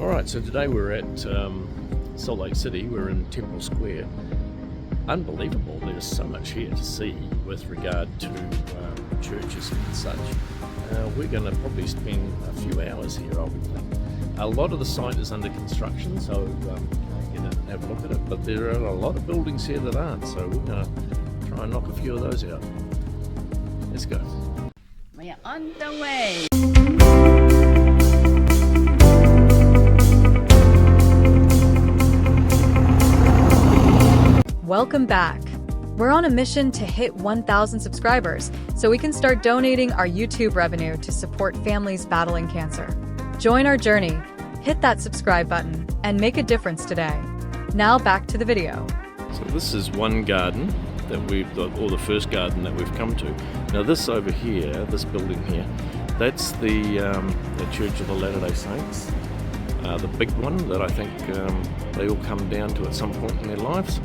Alright, so today we're at Salt Lake City. We're in Temple Square. Unbelievable, there's so much here to see with regard to churches and such. We're going to probably spend a few hours here, I would think. A lot of the site is under construction, so get in and have a look at it, but there are a lot of buildings here that aren't, so we're going to try and knock a few of those out. Let's go. We're on the way. Welcome back. We're on a mission to hit 1,000 subscribers so we can start donating our YouTube revenue to support families battling cancer. Join our journey, hit that subscribe button, and make a difference today. Now back to the video. So this is one garden that or the first garden that we've come to. Now this over here, this building here, that's the Church of the Latter-day Saints. The big one that I think they all come down to at some point in their lives.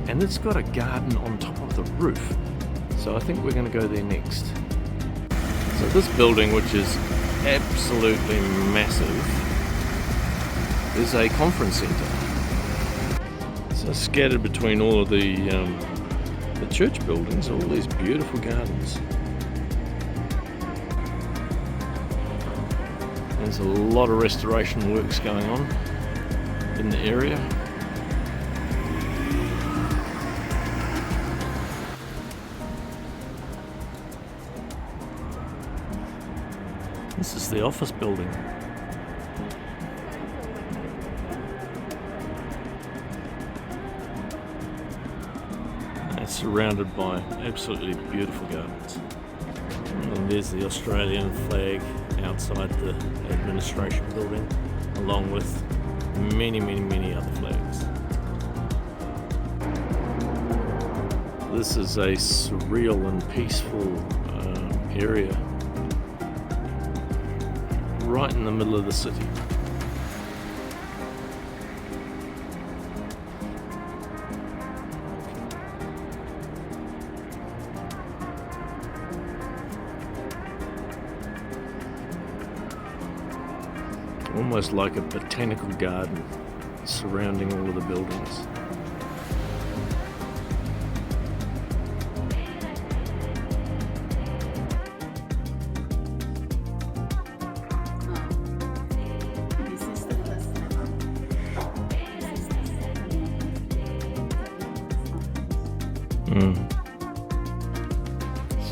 And it's got a garden on top of the roof. So I think we're going to go there next. So this building, which is absolutely massive, is a conference centre. So scattered between all of the church buildings, all these beautiful gardens. There's a lot of restoration works going on in the area. This is the office building. It's surrounded by absolutely beautiful gardens. And there's the Australian flag outside the administration building, along with many, many, many other flags. This is a surreal and peaceful area, right in the middle of the city. Almost like a botanical garden surrounding all of the buildings.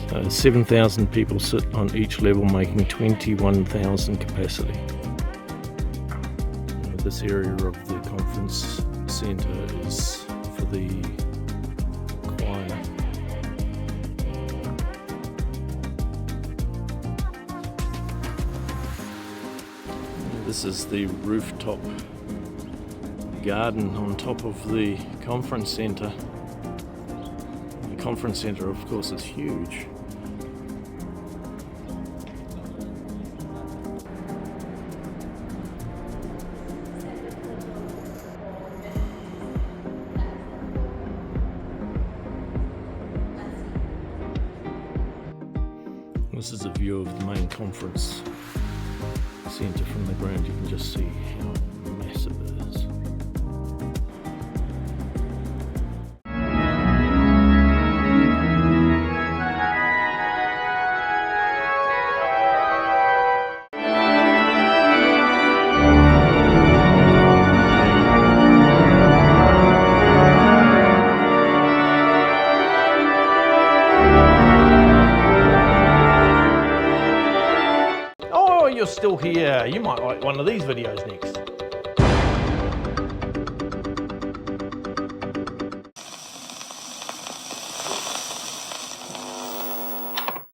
So 7,000 people sit on each level, making 21,000 capacity. This area of the conference centre is for the choir. This is the rooftop garden on top of the conference centre. The conference centre, of course, is huge. This is a view of the main conference centre from the ground. You can just see how massive it is. You're still here. You might like one of these videos next.